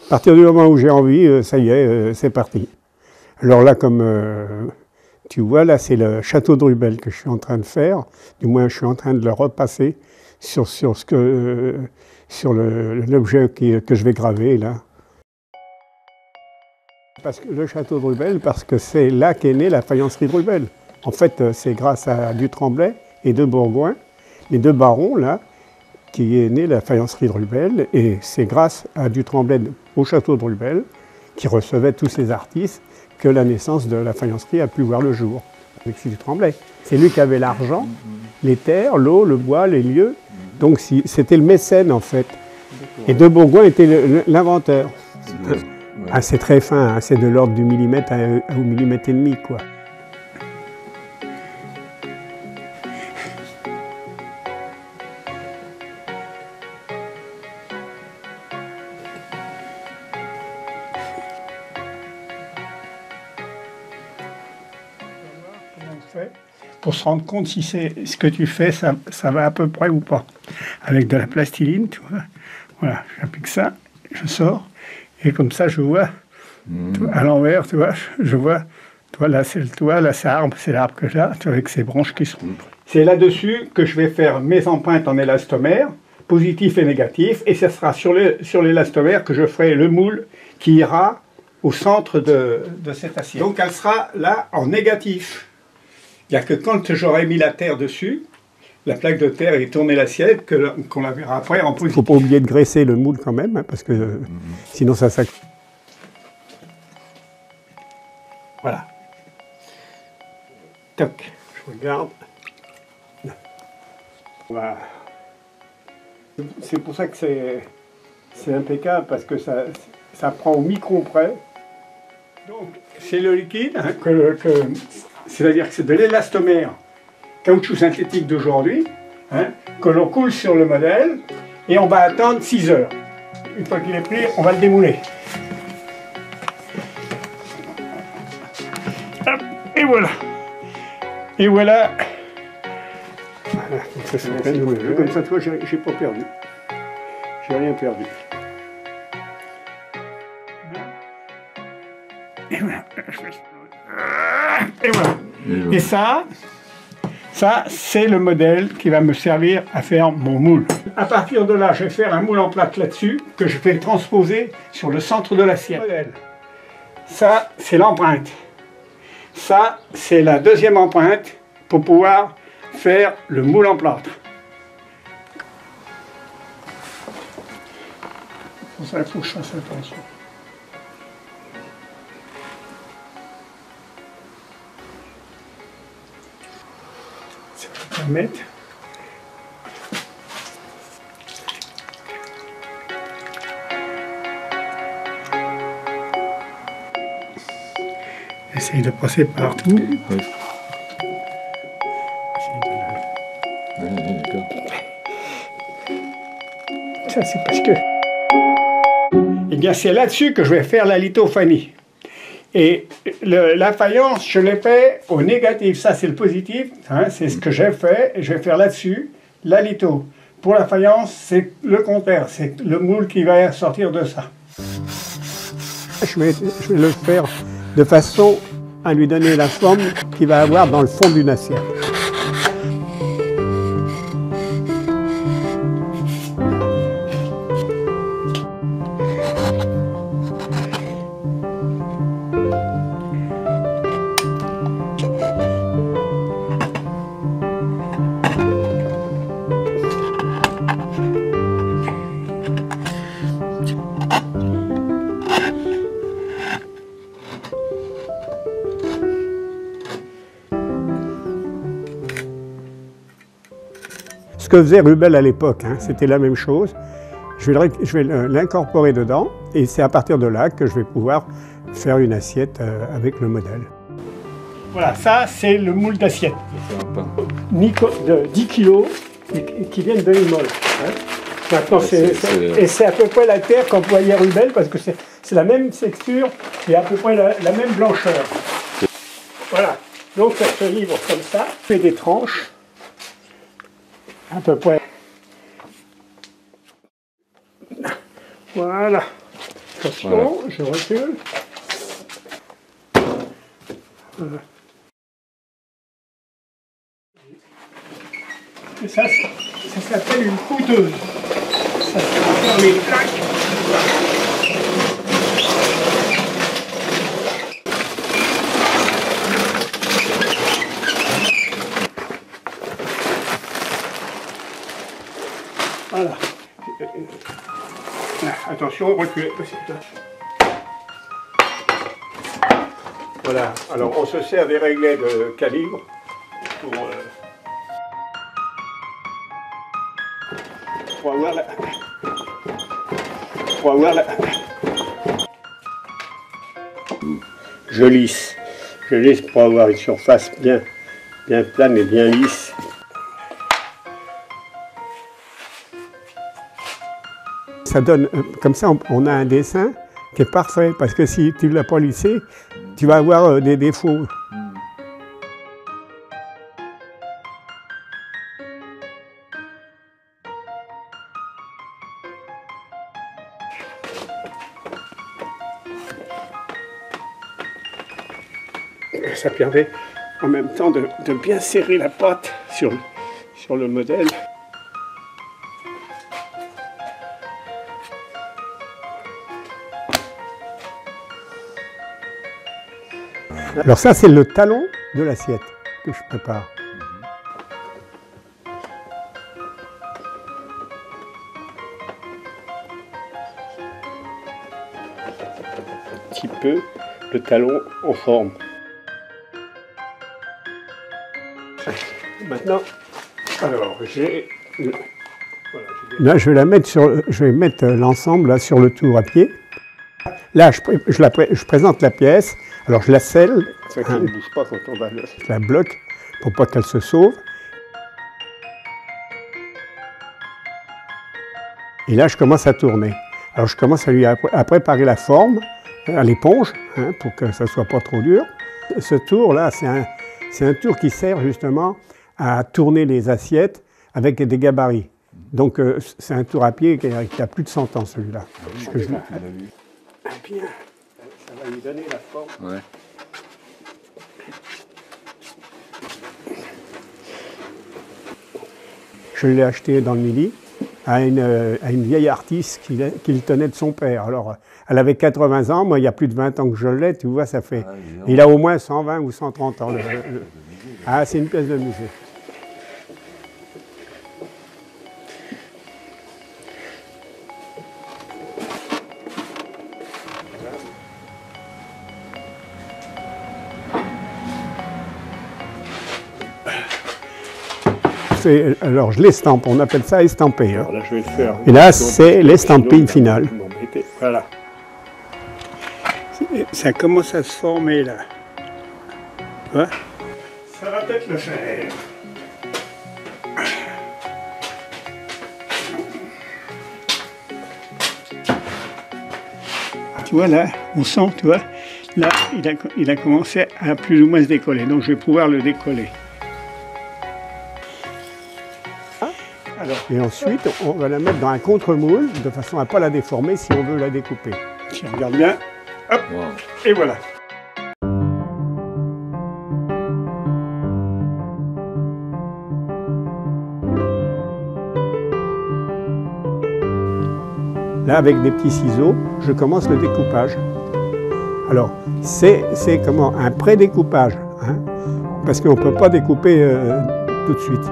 À partir du moment où j'ai envie, ça y est, c'est parti. Alors là, comme tu vois, là, c'est le château de Rubel que je suis en train de faire. Du moins, je suis en train de le repasser sur l'objet que je vais graver, là. Parce que le château de Rubel, parce que c'est là qu'est née la faïencerie de Rubel. En fait, c'est grâce à du Tremblay et de Bourgoin, les deux barons, là, qui est née la faïencerie de Rubel, et c'est grâce à du Tremblay au château de Rubel, qui recevait tous ces artistes, que la naissance de la faïencerie a pu voir le jour, avec du Tremblay. C'est lui qui avait l'argent, les terres, l'eau, le bois, les lieux, donc c'était le mécène en fait. Et de Bourgoin était l'inventeur. Ah, c'est très fin, hein, c'est de l'ordre du millimètre au millimètre et demi, quoi. Pour se rendre compte si ce que tu fais, ça va à peu près ou pas. Avec de la plastiline, tu vois. Voilà, j'applique ça, je sors, et comme ça, je vois, à l'envers, tu vois, je vois, toi, là, c'est le toit, là, c'est l'arbre que j'ai, avec ses branches qui sont. C'est là-dessus que je vais faire mes empreintes en élastomère, positif et négatif, et ce sera sur l'élastomère que je ferai le moule qui ira au centre de cette assiette. Donc, elle sera là en négatif. Il n'y a que quand j'aurai mis la terre dessus, la plaque de terre et tourner l'assiette, qu'on la verra après en positif. Il ne faut pas oublier de graisser le moule quand même, hein, parce que sinon ça s'accroche. Voilà. Toc, je regarde. Voilà. C'est pour ça que c'est impeccable, parce que ça prend au micron près. Donc, c'est le liquide, hein, c'est-à-dire que c'est de l'élastomère caoutchouc synthétique d'aujourd'hui, hein, que l'on coule sur le modèle, et on va attendre 6 heures. Une fois qu'il est pris, on va le démouler. Hop, et voilà. Et voilà. Voilà, donc ça c'est bien. Comme ça, toi, j'ai pas perdu. J'ai rien perdu. Et voilà. Et voilà. Et ça c'est le modèle qui va me servir à faire mon moule. À partir de là, je vais faire un moule en plaque là-dessus, que je vais transposer sur le centre de l'assiette. Ça, c'est l'empreinte. Ça, c'est la deuxième empreinte pour pouvoir faire le moule en plâtre. Pour ça, il faut que je fasse attention. Ça va permettre. Essaye de passer partout. Oui. Ça, c'est parce que... Eh bien, c'est là-dessus que je vais faire la lithophanie. Et la faïence, je l'ai fait au négatif. Ça, c'est le positif. Hein, c'est ce que j'ai fait. Et je vais faire là-dessus la litho. Pour la faïence, c'est le contraire. C'est le moule qui va sortir de ça. Je vais le faire de façon à lui donner la forme qu'il va avoir dans le fond d'une assiette. Ce que faisait Rubel à l'époque, hein, c'était la même chose. Je vais l'incorporer dedans et c'est à partir de là que je vais pouvoir faire une assiette avec le modèle. Voilà, ça c'est le moule d'assiette. De 10 kg qui viennent de Limol. Hein. Maintenant, et c'est à peu près la terre qu'employait Rubel parce que c'est la même texture et à peu près la même blancheur. Voilà, donc ça se livre comme ça. Je fais des tranches. À peu près. Voilà. Attention, voilà. Je recule. Voilà. Et ça s'appelle une couteuse. Ça faire les plaques. Voilà. Attention, reculez. Voilà. Alors on se sert des réglets de calibre pour avoir la... Je lisse pour avoir une surface bien plane et bien lisse. Ça donne, comme ça on a un dessin qui est parfait, parce que si tu ne l'as pas lissé, tu vas avoir des défauts. Ça permet en même temps de bien serrer la pâte sur le modèle. Alors ça, c'est le talon de l'assiette que je prépare. Un petit peu le talon en forme. Maintenant, alors là, je vais mettre l'ensemble sur le tour à pied. Là, je présente la pièce. Alors je la scelle, je la bloque pour pas qu'elle se sauve. Et là, je commence à tourner. Alors je commence à préparer la forme à l'éponge, pour que ça soit pas trop dur. Ce tour-là, c'est un tour qui sert justement à tourner les assiettes avec des gabarits. Donc c'est un tour à pied qui a plus de 100 ans, celui-là. Bien. Ça va lui donner la forme. Ouais. Je l'ai acheté dans le Midi à une vieille artiste qui le tenait de son père. Alors, elle avait 80 ans, moi il y a plus de 20 ans que je l'ai, tu vois, ça fait... Il a au moins 120 ou 130 ans. Ah, c'est une pièce de musée. Alors je l'estampe, on appelle ça estamper. Hein. Là, je vais le faire. Et là, c'est l'estamping final. Voilà. Ça commence à se former là. Ouais. Ça va peut-être le faire. Tu vois là, on sent, tu vois, là, il a commencé à plus ou moins se décoller. Donc je vais pouvoir le décoller. Et ensuite, on va la mettre dans un contre-moule, de façon à ne pas la déformer si on veut la découper. Si on regarde bien, hop, wow. Et voilà. Là, avec des petits ciseaux, je commence le découpage. Alors, c'est comment un pré-découpage, hein, parce qu'on ne peut pas découper tout de suite.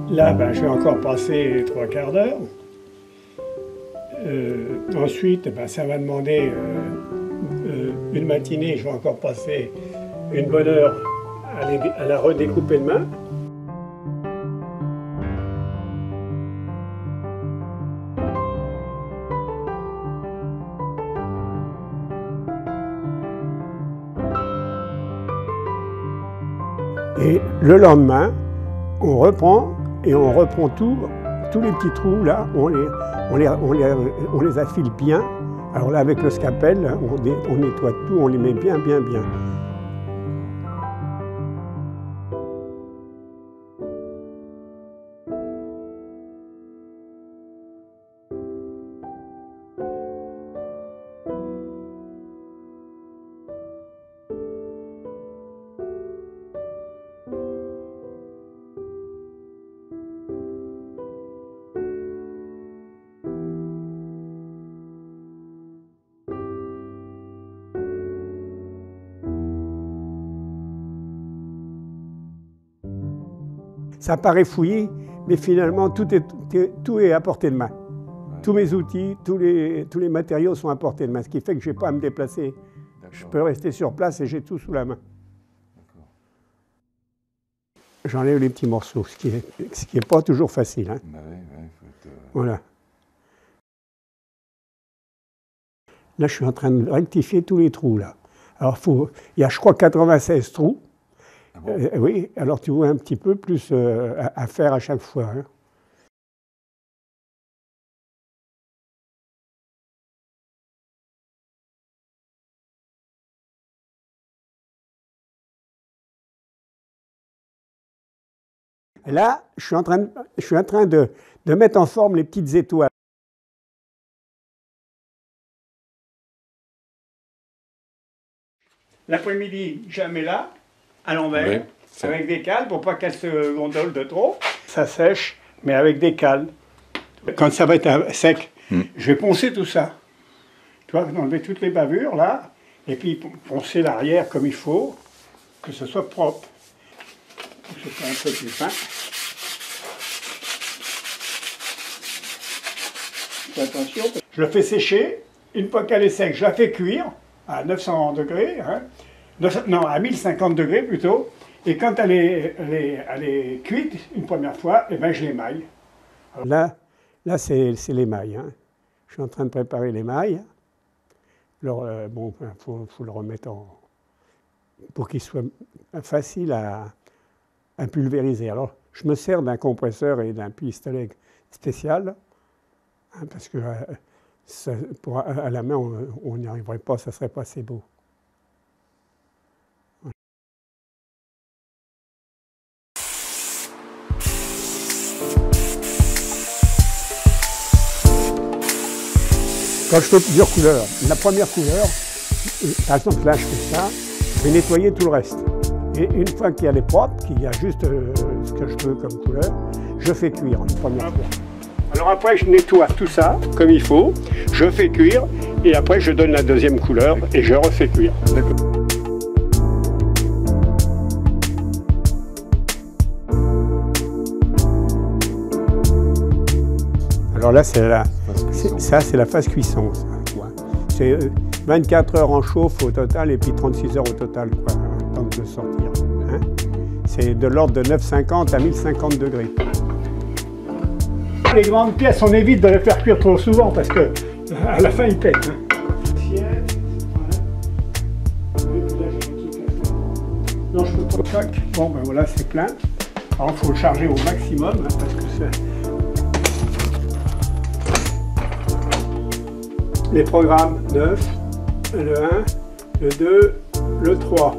Là, je vais encore passer 3/4 d'heure. Ensuite, ça va demander une matinée. Je vais encore passer une bonne heure à la redécouper de main. Et le lendemain, on reprend. Et on reprend tous les petits trous là, on les affile bien. Alors là, avec le scalpel, on nettoie tout, on les met bien. Ça paraît fouillis, mais finalement tout est à portée de main. Ouais. Tous mes outils, tous les matériaux sont à portée de main, ce qui fait que je n'ai pas à me déplacer. Je peux rester sur place et j'ai tout sous la main. J'enlève les petits morceaux, ce qui est pas toujours facile. Hein. Bah ouais, faut être... Voilà. Là, je suis en train de rectifier tous les trous, là. Alors, il y a, je crois, 96 trous. Ah bon? Oui, alors tu vois un petit peu plus à faire à chaque fois. Hein. Et là, je suis en train de mettre en forme les petites étoiles. L'après-midi, je la mets là, à l'envers, oui, avec des cales pour pas qu'elle se gondole de trop. Ça sèche, mais avec des cales. Quand ça va être sec, je vais poncer tout ça. Tu vois, enlever toutes les bavures là, et puis poncer l'arrière comme il faut, que ce soit propre. Que ce soit un peu plus fin. Fais attention. Je le fais sécher. Une fois qu'elle est sec, je la fais cuire à 900 degrés, hein. Non, à 1050 degrés plutôt. Et quand elle est cuite une première fois, eh ben, je l'émaille. Là c'est l'émail. Hein. Je suis en train de préparer l'émail. Alors, bon, faut le remettre pour qu'il soit facile à pulvériser. Alors, je me sers d'un compresseur et d'un pistolet spécial, hein, parce que à la main, on n'y arriverait pas, ça ne serait pas assez beau. Quand je fais plusieurs couleurs, la première couleur, par exemple là je fais ça, je vais nettoyer tout le reste. Et une fois qu'elle est propre, qu'il y a juste ce que je veux comme couleur, je fais cuire une première fois. Alors après je nettoie tout ça comme il faut, je fais cuire et après je donne la deuxième couleur et je refais cuire. Alors là c'est la phase cuisson. C'est 24 heures en chauffe au total et puis 36 heures au total, quoi, temps de sortir. Hein. C'est de l'ordre de 950 à 1050 degrés. Les grandes pièces, on évite de les faire cuire trop souvent parce que à la fin ils pètent. Hein. Non, je peux pas. Bon, ben voilà, c'est plein. Alors il faut le charger au maximum hein, parce que c'est. Les programmes 9, le 1, le 2, le 3.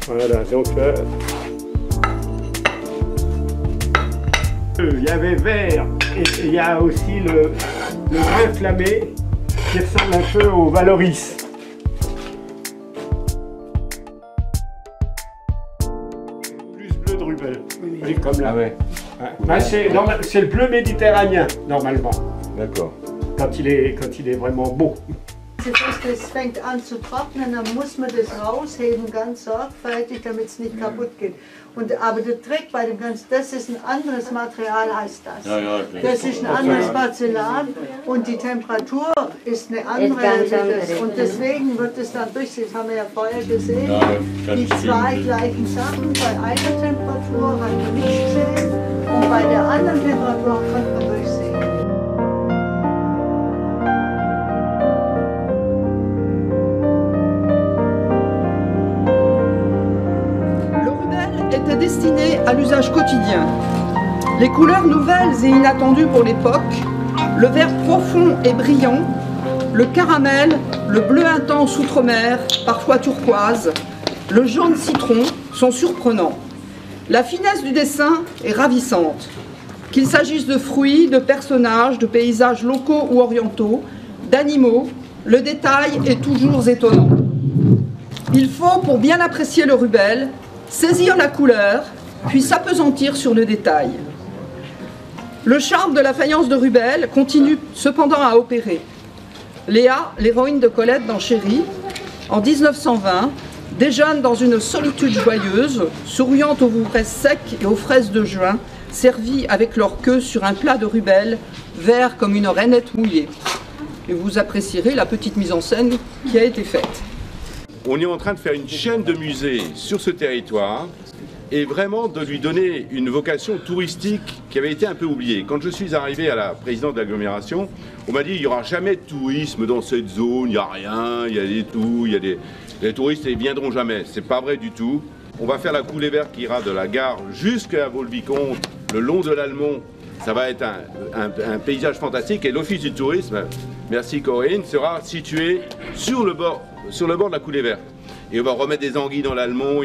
Voilà, donc il y avait vert et il y a aussi le vert flammé qui ressemble un peu au Valoris. Plus bleu de Rubel. Oui, comme là. Ah ouais. Ouais. C'est le bleu méditerranéen normalement. D'accord. Quand il est vraiment beau. Das fängt an zu trocknen, dann muss man das rausheben, ganz sorgfältig, damit es nicht kaputt geht. Aber der Trick bei dem Ganzen, das ist ein anderes Material als das. Ja, ja, das ist ein anderes Porzellan und die Temperatur ist eine andere. Und deswegen wird es dann durchsehen, das haben wir ja vorher gesehen, die zwei gleichen Sachen bei einer Temperatur kann man nicht sehen und bei der anderen Temperatur kann man durchsehen. Destiné à l'usage quotidien. Les couleurs nouvelles et inattendues pour l'époque, le vert profond et brillant, le caramel, le bleu intense outre-mer, parfois turquoise, le jaune citron sont surprenants. La finesse du dessin est ravissante. Qu'il s'agisse de fruits, de personnages, de paysages locaux ou orientaux, d'animaux, le détail est toujours étonnant. Il faut, pour bien apprécier le Rubel, saisir la couleur, puis s'appesantir sur le détail. Le charme de la faïence de Rubel continue cependant à opérer. Léa, l'héroïne de Colette dans Chéri, en 1920, déjeune dans une solitude joyeuse, souriant aux fraises secs et aux fraises de juin, servies avec leur queue sur un plat de Rubel, vert comme une rainette mouillée. Et vous apprécierez la petite mise en scène qui a été faite. On est en train de faire une chaîne de musées sur ce territoire et vraiment de lui donner une vocation touristique qui avait été un peu oubliée. Quand je suis arrivé à la présidence de l'agglomération, on m'a dit il n'y aura jamais de tourisme dans cette zone, il n'y a rien, il y a des tout, les touristes ne viendront jamais. C'est pas vrai du tout. On va faire la coulée verte qui ira de la gare jusqu'à Vaux-le-Vicomte, le long de l'Almont. Ça va être un paysage fantastique et l'Office du tourisme, merci Corinne, sera situé sur le bord de la coulée verte. Et on va remettre des anguilles dans l'Almont.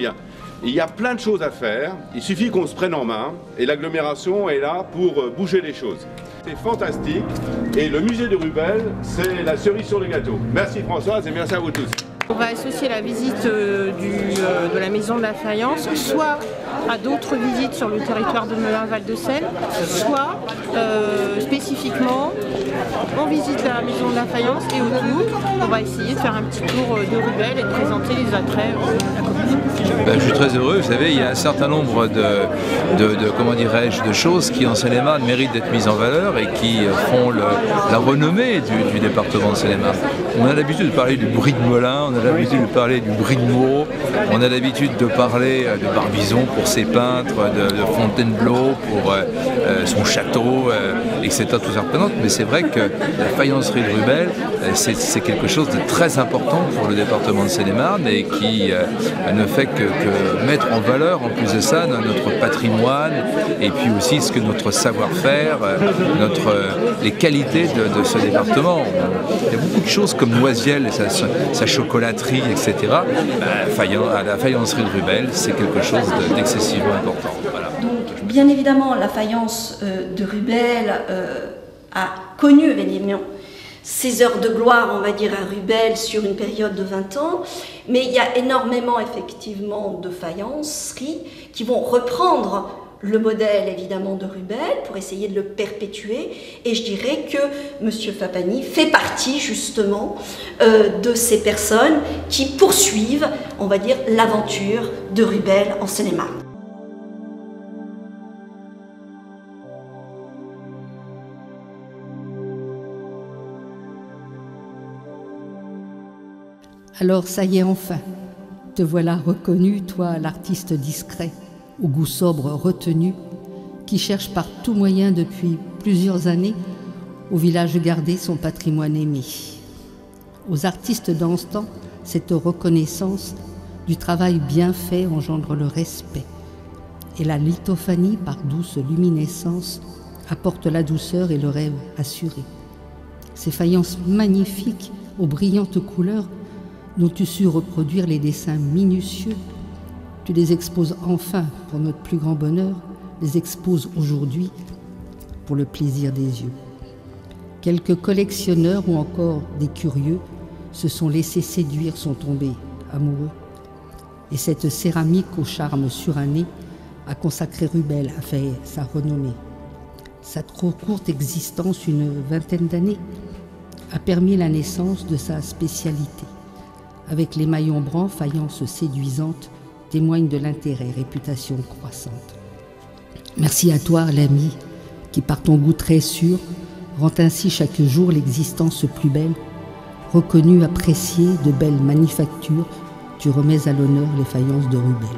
Il y a plein de choses à faire. Il suffit qu'on se prenne en main et l'agglomération est là pour bouger les choses. C'est fantastique et le musée de Rubel, c'est la cerise sur le gâteau. Merci Françoise et merci à vous tous. On va associer la visite de la Maison de la Faïence, soit à d'autres visites sur le territoire de Melun-Val-de-Seine, soit spécifiquement, on visite la Maison de la Faïence et autour, on va essayer de faire un petit tour de Rubel et de présenter les attraits de la commune. Je suis très heureux, vous savez, il y a un certain nombre de choses qui en Seine-et-Marne méritent d'être mises en valeur et qui font la renommée du département de Seine-et-Marne. On a l'habitude de parler du Brie de Melun, on a l'habitude de parler du Brie de Meaux, on a l'habitude de parler de Barbizon pour ses peintres, de Fontainebleau pour son château, etc. Tout ça représente. Mais c'est vrai que la faïencerie de Rubel, c'est quelque chose de très important pour le département de Seine-et-Marne et qui ne fait que mettre en valeur, en plus de ça, notre patrimoine et puis aussi ce que notre savoir-faire, les qualités de ce département. Il y a beaucoup de choses comme Noisiel et sa chocolaterie, etc. La faïencerie de Rubel, c'est quelque chose d'excessivement important. Voilà. Donc, bien évidemment, la faïence de Rubel a connu évidemment ses heures de gloire, on va dire, à Rubel sur une période de 20 ans, mais il y a énormément, effectivement, de faïenceries qui vont reprendre le modèle, évidemment, de Rubel pour essayer de le perpétuer. Et je dirais que M. Fapani fait partie, justement, de ces personnes qui poursuivent, on va dire, l'aventure de Rubel en Seine-et-Marne. Alors ça y est enfin, te voilà reconnu, toi l'artiste discret, au goût sobre retenu, qui cherche par tout moyen depuis plusieurs années au village de garder son patrimoine aimé. Aux artistes dans ce temps, cette reconnaissance du travail bien fait engendre le respect. Et la lithophanie, par douce luminescence, apporte la douceur et le rêve assuré. Ces faïences magnifiques aux brillantes couleurs dont tu sus reproduire les dessins minutieux, tu les exposes enfin pour notre plus grand bonheur, les exposes aujourd'hui pour le plaisir des yeux. Quelques collectionneurs ou encore des curieux se sont laissés séduire, sont tombés amoureux. Et cette céramique au charme suranné a consacré Rubel, a fait sa renommée. Sa trop courte existence, une vingtaine d'années, a permis la naissance de sa spécialité. Avec les maillons blancs, faïence séduisante, témoigne de l'intérêt, réputation croissante. Merci à toi, l'ami, qui par ton goût très sûr, rend ainsi chaque jour l'existence plus belle. Reconnue, appréciée, de belles manufactures, tu remets à l'honneur les faïences de Rubel.